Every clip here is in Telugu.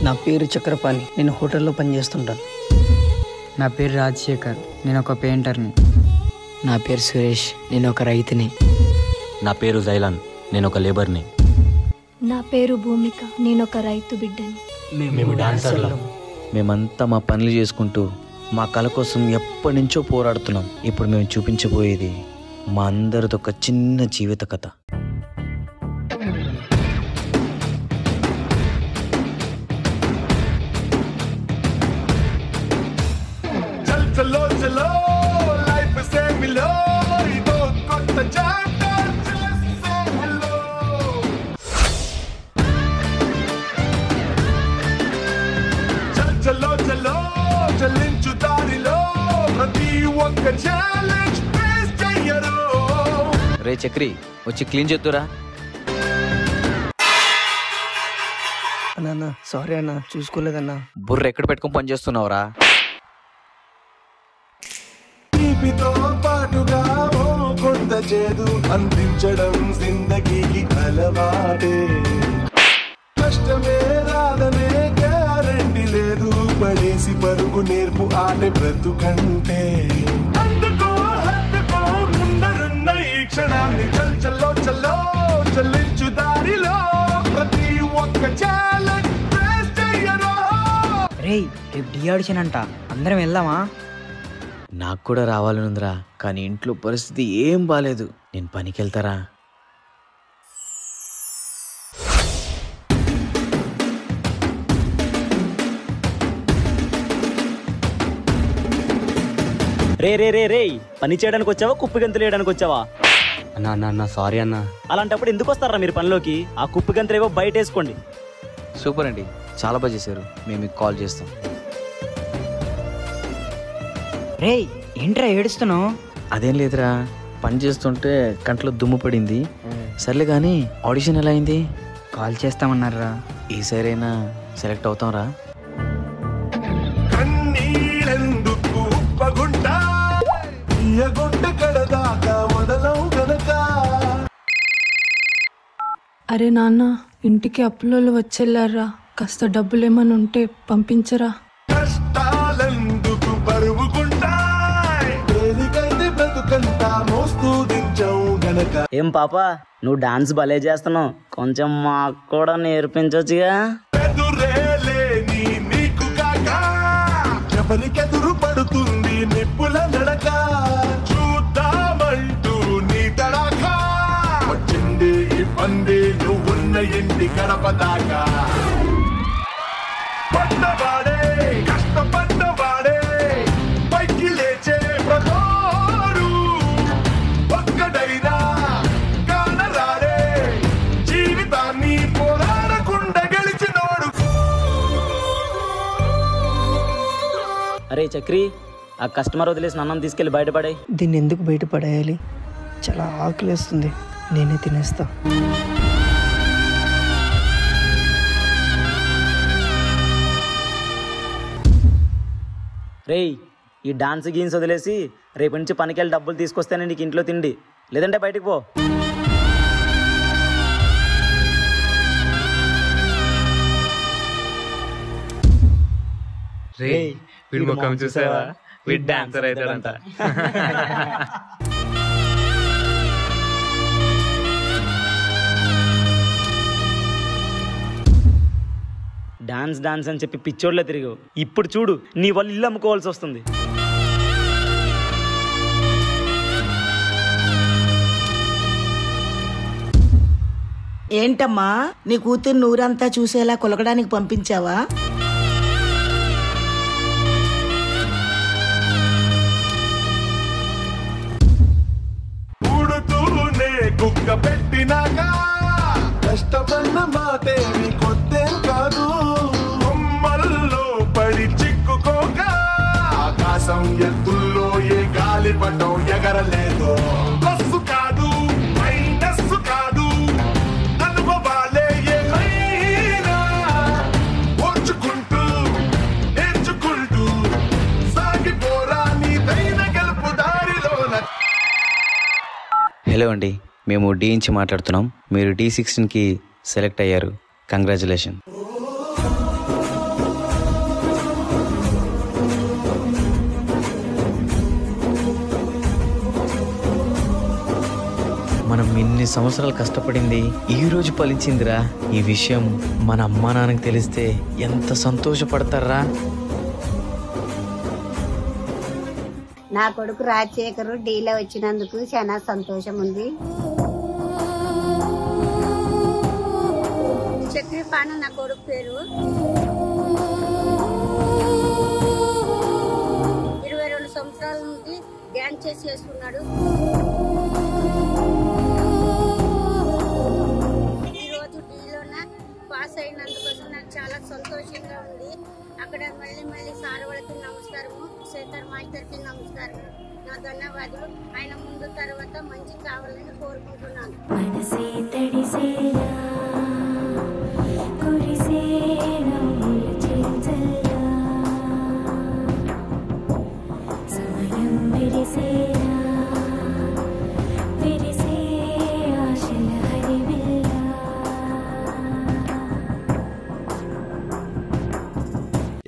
నా పేరు చక్రపాణి, నేను హోటల్లో పనిచేస్తుంటాను. నా పేరు రాజశేఖర్, నేను ఒక పెయింటర్ని. నా పేరు సురేష్, నేను ఒక రైతుని. నా పేరు జైలాన్, నేను ఒక లేబర్ని. నా పేరు భూమిక, నేను ఒక రైతు బిడ్డని. మేము డాన్సర్లం. మేమంతా మా పనులు చేసుకుంటూ మా కళ కోసం ఎప్పటి నుంచో పోరాడుతున్నాం. ఇప్పుడు మేము చూపించబోయేది మా అందరిది ఒక చిన్న జీవిత కథ. రే చక్రి, వచ్చి క్లీన్ చేద్దురా. అన్న సారీ అన్న, చూసుకోలేదన్నా. బుర్ర ఎక్కడ పెట్టుకుని పని చేస్తున్నావురా? అందించడం జిందగీకి అలవాటే, కష్టమే రాదనే గ్యారంటీ లేదు, పడేసి పరుగు నేర్పు ఆటే బ్రతుకంటే. అందుకో హత్తుకో ముందరున్న ఈ క్షణాన్ని, చల్లో చల్లో చల్లించు దారిలో ప్రతి ఒక్క ఛాలెంజ్ ఫేస్ చెయ్యరా. రేయ్, రేపు డి ఆడిషన్ అంట, అందరం వెళ్దామా? నాకు కూడా రావాలనుందిరా, కానీ ఇంట్లో పరిస్థితి ఏం బాలేదు. నేను పనికి వెళ్తారా? రే రే రే రే పని చేయడానికి వచ్చావా, కుప్పి గంతులు వేయడానికి వచ్చావా? అన్న సారీ అన్న. అలాంటప్పుడు ఎందుకు వస్తారా మీరు పనిలోకి? ఆ కుప్పి గంతులు ఏవో బయట వేసుకోండి. సూపర్ అండి, చాలా బాగా చేశారు. మేము మీకు కాల్ చేస్తాం. రేయ్, ఏంట్రా ఏడుస్తున్నావు? అదేం లేదురా, పని చేస్తుంటే కంట్లో దుమ్ము పడింది. సర్లే కానీ ఆడిషన్ ఎలా అయింది? కాల్ చేస్తామన్నారా? ఈసారైనా సెలెక్ట్ అవుతాంరా? కన్నీళ్ళెందుకు ఉప్పగుంటా, తీయగొట్ట కడదాకా మొదలవు గనక. అరే నాన్న, ఇంటికి అప్పులలో వచ్చేళ్ళారా, కాస్త డబ్బులేమని ఉంటే పంపించరా. కష్టాలెందుకు బరువుకుంటాయ్, తేలికైతే బ్రతుకంతా మోస్తూ దించవు గనక. ఏం పాప, నువ్వు డాన్స్ భలే చేస్తున్నావు, కొంచెం మాకు కూడా నేర్పించొచ్చుగా. ఎదురేలేని నీకు కాక ఎవరికెదురు పడుతుంది నిప్పుల నడక, చూద్దామంటూ నీ తడాక వచ్చింది ఈ పంది నువ్వున్న ఇంటి గడప దాకా. పడ్డవాడే కష్టపడ్డవాడే పైకి లేచే ప్రతోడు, ఒక్కడైనా కానరాడే జీవితాన్ని పోరాడకుండా గెలిచినోడు. అరే చక్రి, ఆ కస్టమర్ వదిలేసిన అన్నం తీసుకెళ్లి బయటపడే. దీన్ని ఎందుకు బయట పడేయాలి? చాలా ఆకలిస్తుంది, నేనే తినేస్తా. రేయ్, ఈ డాన్స్ గీన్స్ వదిలేసి రేపు నుంచి పనికెళ్ళి డబ్బులు తీసుకొస్తేనే నీకు ఇంట్లో తిండి, లేదంటే బయటికి పో. రేయ్, వీడి ముఖం చూసావా? వీడి డాన్సర్ అవుతాడంట. డాన్స్ డాన్స్ అని చెప్పి పిచ్చోడ్లే తిరిగావు, ఇప్పుడు చూడు నీ వాళ్ళు ఇల్లు అమ్ముకోవాల్సి వస్తుంది. ఏంటమ్మా, నీ కూతురు నూరంతా చూసేలా కొలకడానికి పంపించావా? ఊడుతూనే కుక్క పెట్టినాక కష్టపడిన మాటేమి కొత్తేం కాదు, కొమ్మల్లో పడి చిక్కుకోక ఆకాశం ఎత్తుల్లో ఏ గాలి పటం ఎగరలేదు. ప్లస్ కాదు మైనస్ కాదు, అనుభవాలే ఏమైనా ఓర్చుకుంటూ నేర్చుకుంటూ సాగిపోరా నీదైన గెలుపు దారిలోన. హలో అండి, మేము డి నుంచి మాట్లాడుతున్నాం. మీరు D16కి సెలెక్ట్ అయ్యారు, కంగ్రాచులేషన్. మనం ఎన్ని సంవత్సరాలు కష్టపడింది ఈ రోజు ఫలించిందిరా. ఈ విషయం మన అమ్మా నాన్నకి తెలిస్తే ఎంత సంతోషపడతారా. నా కొడుకు రాజశేఖర్ డీలో వచ్చినందుకు చాలా సంతోషం ఉంది. చక్రపాణి నా కొడుకు పేరు. 22 సంవత్సరాల నుండి డ్యాన్స్ చేస్తున్నాడు. ఈరోజు డీలోన పాస్ అయినందుకోసం నాకు చాలా సంతోషంగా ఉంది. అక్కడ మళ్ళీ సార్ వాళ్ళకి నమస్కారము, శేఖర్ మాస్టర్కి నమస్కారం, నా ధన్యవాదాలు. ఆయన ముందు తర్వాత మంచి కావాలని కోరుకుంటున్నాను.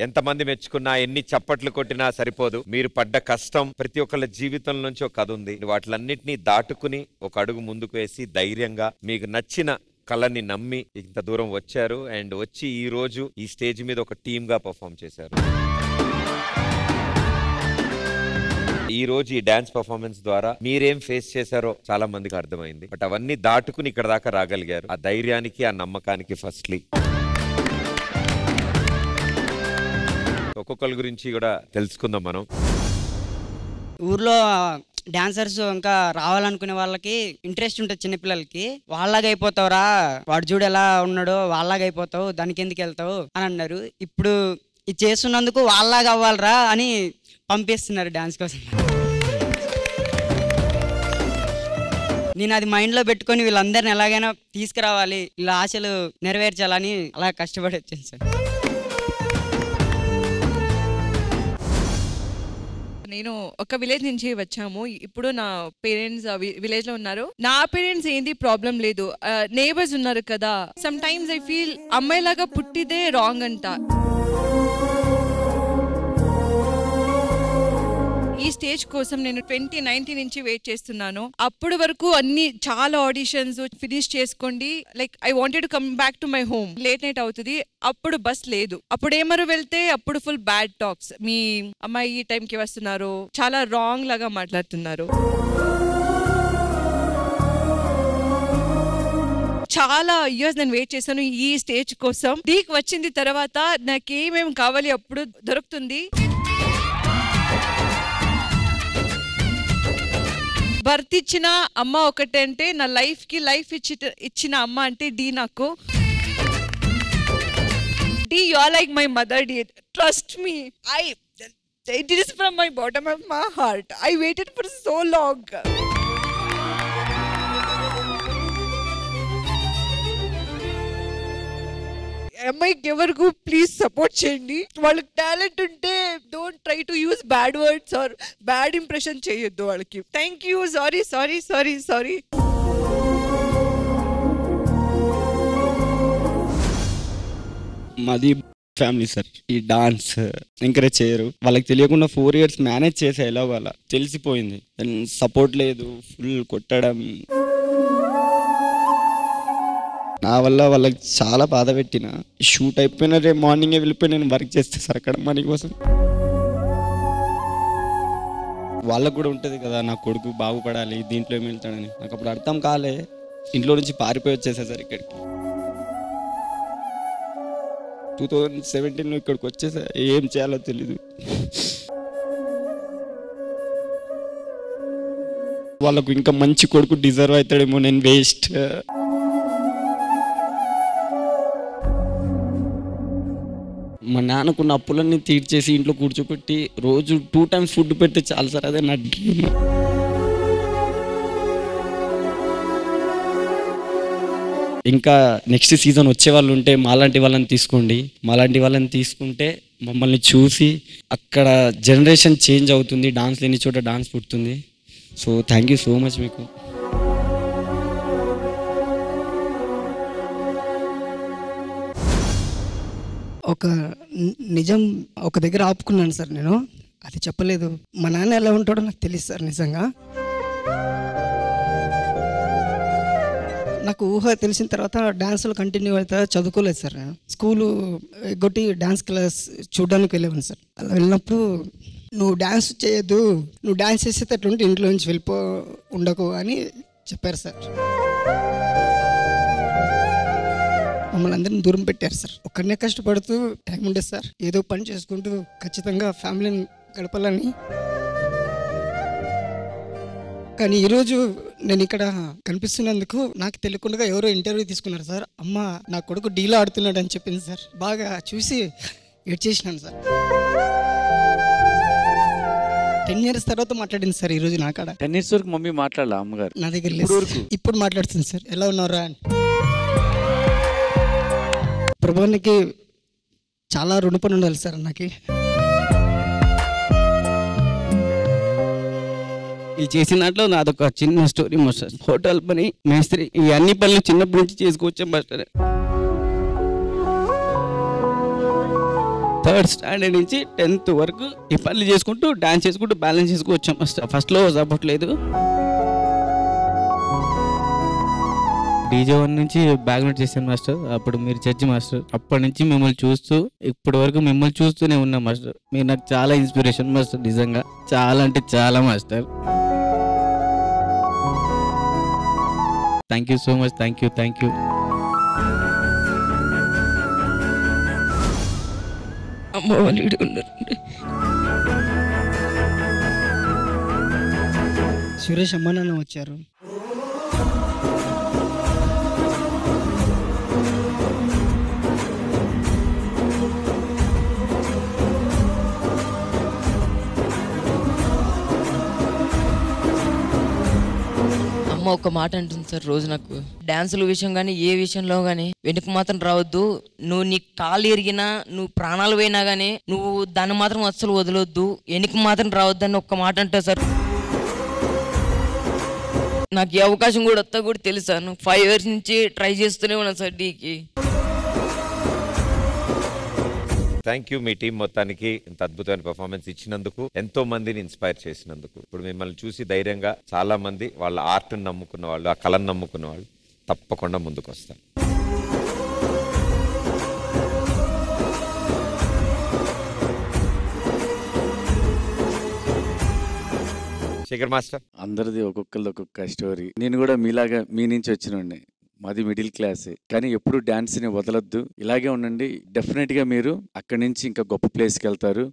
ఎంతమంది మెచ్చుకున్నా ఎన్ని చప్పట్లు కొట్టినా సరిపోదు. మీరు పడ్డ కష్టం ప్రతి ఒక్కళ్ళ జీవితం నుంచి ఒక కథ ఉంది. వాటిలన్నిటినీ దాటుకుని ఒక అడుగు ముందుకు వేసి ధైర్యంగా మీకు నచ్చిన కళని నమ్మి ఇంత దూరం వచ్చారు. అండ్ వచ్చి ఈ రోజు ఈ స్టేజ్ మీద ఒక టీమ్ గా పర్ఫామ్ చేశారు. ఈ రోజు ఈ డాన్స్ పర్ఫార్మెన్స్ ద్వారా మీరేం ఫేస్ చేశారో చాలా మందికి అర్థమైంది. బట్ అవన్నీ దాటుకుని ఇక్కడ దాకా రాగలిగారు. ఆ ధైర్యానికి ఆ నమ్మకానికి ఫస్ట్లీ. ఒక్కొక్కరి గురించి కూడా తెలుసుకుందాం మనం. ఊర్లో డాన్సర్స్ ఇంకా రావాలనుకునే వాళ్ళకి ఇంట్రెస్ట్ ఉంటుంది. చిన్నపిల్లలకి వాళ్ళలాగా అయిపోతావురా, వాడు చూడు ఎలా ఉన్నాడో, వాళ్ళలాగా అయిపోతావు, దానికి ఎందుకు వెళ్తావు అని అన్నారు. ఇప్పుడు ఇది చేస్తున్నందుకు వాళ్ళలాగా అవ్వాలరా అని పంపిస్తున్నారు డాన్స్ కోసం. నేను అది మైండ్లో పెట్టుకొని వీళ్ళందరిని ఎలాగైనా తీసుకురావాలి, ఇలా ఆశలు నెరవేర్చాలని అలా కష్టపడి వచ్చాను సార్. నేను ఒక విలేజ్ నుంచి వచ్చాము. ఇప్పుడు నా పేరెంట్స్ విలేజ్ లో ఉన్నారు. నా పేరెంట్స్ ఏంది ప్రాబ్లం లేదు, నేబర్స్ ఉన్నారు కదా. సమ్ టైమ్స్ ఐ ఫీల్ అమ్మాయిలాగా పుట్టిదే రాంగ్ అంట. ఈ స్టేజ్ కోసం నేను 2019 నుంచి వెయిట్ చేస్తున్నాను. అప్పటి వరకు అన్ని చాలా ఆడిషన్స్ ఫినిష్ చేసుకోండి. Like I wanted to come back to my home. Late night అవుతుంది. అప్పుడు బస్ లేదు. అప్పుడు ఏమరు వెళ్తే అప్పుడు ఫుల్ బ్యాడ్ టాక్స్. మీ అమ్మాయి ఈ టైంకి వస్తున్నారు, చాలా రాంగ్ లాగా మాట్లాడుతున్నారు. చాలా ఇయర్స్ నేను వెయిట్ చేశాను ఈ స్టేజ్ కోసం. డీకి వచ్చింది తర్వాత నాకేమేమి కావాలి అప్పుడు దొరుకుతుంది. బర్త్ ఇచ్చిన అమ్మ ఒకటే అంటే, నా లైఫ్ కి లైఫ్ ఇచ్చిన అమ్మ అంటే డి. నాకు డి, you are like my mother డి. Trust me, it is from my bottom of my heart. I waited for so long. అమ్మాయికి ఎవరికి ప్లీజ్ సపోర్ట్ చేయండి. వాళ్ళకి టాలెంట్ ఉంటే don't try to use bad words or bad impression చేయొద్దు వాళ్ళకి. Thank you. Sorry sorry sorry sorry. మాది ఫ్యామిలీ సార్. ఈ డాన్స్ ఎంకరేజ్ చేయరు. వాళ్ళకి తెలియకుండా 4 years మేనేజ్ చేసే ఎలా వాళ్ళ తెలిసిపోయింది. సపోర్ట్ లేదు, ఫుల్ కొట్టడం. నా వల్ల వాళ్ళకి చాలా బాధ పెట్టిన. షూట్ అయిపోయిన రేపు మార్నింగే వెళ్ళిపోయి నేను వర్క్ చేస్తే సార్ అక్కడ మనీ కోసం. వాళ్ళకు కూడా ఉంటుంది కదా, నా కొడుకు బాగుపడాలి, దీంట్లో ఏమి వెళ్తాడని. నాకు అప్పుడు అర్థం కాలే. ఇంట్లో నుంచి పారిపోయి వచ్చేసా సార్ ఇక్కడికి. 2017లో ఇక్కడికి వచ్చేసా. ఏం చేయాలో తెలీదు. వాళ్ళకు ఇంకా మంచి కొడుకు డిజర్వ్ అవుతాడేమో, నేను వేస్ట్. మా నాన్నకున్న అప్పులన్నీ తీర్చేసి ఇంట్లో కూర్చోపెట్టి రోజు 2 times ఫుడ్ పెడితే చాలు సార్, అదే నా డ్రీమ్. ఇంకా నెక్స్ట్ సీజన్ వచ్చే వాళ్ళు ఉంటే మాలాంటి వాళ్ళని తీసుకోండి. మాలాంటి వాళ్ళని తీసుకుంటే మమ్మల్ని చూసి అక్కడ జనరేషన్ చేంజ్ అవుతుంది. డాన్స్ లేని చోట డాన్స్ పుడుతుంది. So thank you so much మీకు. ఒక నిజం ఒక దగ్గర ఆపుకున్నాను సార్. నేను అది చెప్పలేదు. మా నాన్న ఎలా ఉంటాడో నాకు తెలియదు సార్ నిజంగా. నాకు ఊహ తెలిసిన తర్వాత డ్యాన్స్లో కంటిన్యూ అయితే చదువుకోలేదు సార్. స్కూలు ఎగ్గొట్టి డ్యాన్స్ క్లాస్ చూడడానికి వెళ్ళేవాను సార్. అలా వెళ్ళినప్పుడు నువ్వు డ్యాన్స్ చేయొద్దు, నువ్వు డ్యాన్స్ చేసేది అట్లుంటే ఇంట్లో నుంచి ఉండకు అని చెప్పారు సార్. మమ్మల్ని అందరిని దూరం పెట్టారు సార్. ఒక్కడనే కష్టపడుతూ టైం ఉండేది సార్. ఏదో పని చేసుకుంటూ ఖచ్చితంగా ఫ్యామిలీని గడపాలని. కానీ ఈరోజు నేను ఇక్కడ కనిపిస్తున్నందుకు నాకు తెలియకుండా ఎవరో ఇంటర్వ్యూ తీసుకున్నారు సార్. అమ్మ నా కొడుకు డీలో ఆడుతున్నాడు అని చెప్పింది సార్. బాగా చూసి ఏడ్చేసినాను సార్. 10 years తర్వాత మాట్లాడింది సార్ ఈరోజు నా కాడ. 10 years వరకు మమ్మీ మాట్లాడాల అమ్మగారు నా దగ్గర లేదు. ఇప్పుడు మాట్లాడుతుంది సార్. ఎలా ఉన్నారా అని. ప్రభువానికి చాలా రుణపడి ఉండాలి సార్. నాకు ఈ చేసిన దాంట్లో నాదొక చిన్న స్టోరీ మాస్టర్. హోటల్ పని, మేస్త్రి, ఈ అన్ని పనులు చిన్నప్పటి నుంచి చేసుకొచ్చాం మాస్టర్. 3rd standard నుంచి 10th వరకు ఈ పనులు చేసుకుంటూ డాన్స్ చేసుకుంటూ బ్యాలెన్స్ చేసుకుంటూ వచ్చాం మాస్టర్. ఫస్ట్లో సపోర్ట్ లేదు. DJ 1 నుంచి బ్యాక్గ్రౌండ్ చేశాను మాస్టర్. అప్పుడు మీరు జడ్జి మాస్టర్. అప్పటి నుంచి మిమ్మల్ని చూస్తూ ఇప్పటి వరకు మిమ్మల్ని చూస్తూనే ఉన్నాం మాస్టర్. మీరు నాకు చాలా ఇన్స్పిరేషన్ మాస్టర్. నిజంగా చాలా అంటే చాలా master. Thank you so much. Thank you. అమ్మ వాళ్ళు ఉన్నారండి. సురేష్ అమ్మ నాన్న వచ్చారు. అమ్మ ఒక మాట అంటుంది సార్ రోజు నాకు, డాన్సుల విషయం కానీ ఏ విషయంలో కానీ వెనుక మాత్రం రావద్దు. నువ్వు నీ కాలు ఎరిగినా, నువ్వు ప్రాణాలు పోయినా కానీ నువ్వు దాన్ని మాత్రం అస్సలు వదలొద్దు, వెనుక మాత్రం రావద్దు అని ఒక్క మాట అంటారు సార్. నాకు ఈ అవకాశం కూడా వస్తా కూడా తెలుసాను. 5 years నుంచి ట్రై చేస్తూనే ఉన్నాను సార్ డీకి. థ్యాంక్ యూ మీ టీం మొత్తానికి ఇంత అద్భుతమైన పర్ఫార్మెన్స్ ఇచ్చినందుకు, ఎంతో మందిని ఇన్స్పైర్ చేసినందుకు. ఇప్పుడు మిమ్మల్ని చూసి ధైర్యంగా చాలా మంది వాళ్ళ ఆర్ట్ని నమ్ముకున్న వాళ్ళు, ఆ కళను నమ్ముకున్న వాళ్ళు తప్పకుండా ముందుకు వస్తారు. శేఖర్ మాస్టర్, అందరిది ఒక్కొక్కరిది ఒక్కొక్క స్టోరీ. నేను కూడా మీలాగా మీ నుంచి వచ్చినండి. మాది మిడిల్ క్లాసే, కానీ ఎప్పుడు డాన్స్ని వదలొద్దు, ఇలాగే ఉండండి. డెఫినెట్గా మీరు అక్కడి నుంచి ఇంకా గొప్ప ప్లేస్కి వెళ్తారు.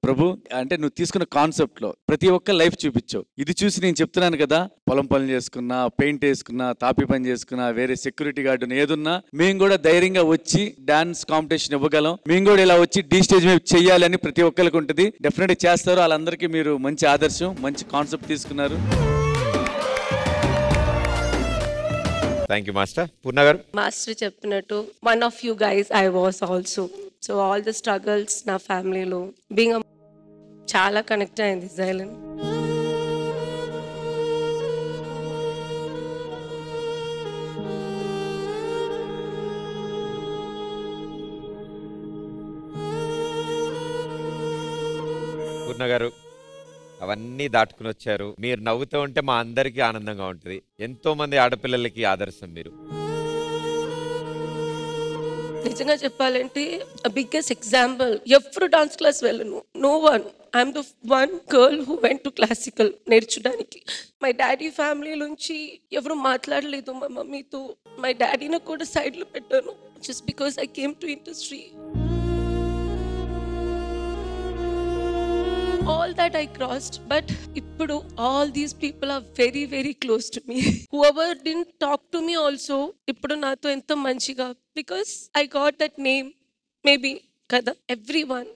ప్రభు అంటే నువ్వు తీసుకున్న కాన్సెప్ట్లో ప్రతి ఒక్క లైఫ్ చూపించావు. ఇది చూసి నేను చెప్తున్నాను కదా, పొలం పనులు చేసుకున్నా, పెయింట్ వేసుకున్నా, తాపి పని చేసుకున్నా, వేరే సెక్యూరిటీ గార్డును ఏదున్నా మేము కూడా ధైర్యంగా వచ్చి డాన్స్ కాంపిటీషన్ ఇవ్వగలం. మేము కూడా ఇలా వచ్చి డీ స్టేజ్ మీద చెయ్యాలని ప్రతి ఒక్కరికి ఉంటుంది. డెఫినెట్గా చేస్తారు. వాళ్ళందరికీ మీరు మంచి ఆదర్శం, మంచి కాన్సెప్ట్ తీసుకున్నారు. Thank you master. పూర్ణ గారు, మాస్టర్ చెప్పినట్టు one of you guys I was also. So all the struggles నా ఫ్యామిలీలో బీయింగ్ చాలా కనెక్ట్ అయింది జైలన్. పూర్ణ గారు, అవన్నీ దాటుకుని వచ్చారు. మీరు నవ్వుతూ ఉంటే మా అందరికీ ఆనందంగా ఉంటుంది. ఎంతో మంది ఆడపిల్లలకి ఆదర్శం మీరు. నిజంగా చెప్పాలంటే biggest example, every dance class వెళ్ళను, no one. I'm the one girl who went to classical నేర్చడానికి. మై డాడీ ఫ్యామిలీ నుంచి ఎవరు మాట్లాడలేదు మా మమ్మీతో. మై డాడీని కూడా సైడ్లో పెట్టాను just because I came to industry. All that I crossed, but ippudu all these people are very very close to me. Whoever didn't talk to me also ippudu nato ento manchiga, because I got that name maybe kada. Everyone,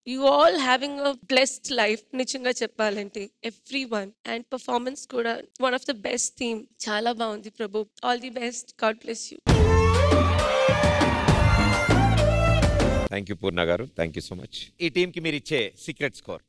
you all having a blessed life nichanga cheppalante, everyone. And performance kuda one of the best theme, chala baagundi Prabhu. All the best, God bless you. Thank you Purna garu, thank you so much. ఈ టీంకి మీరు ఇచ్చే సీక్రెట్ స్కోర్?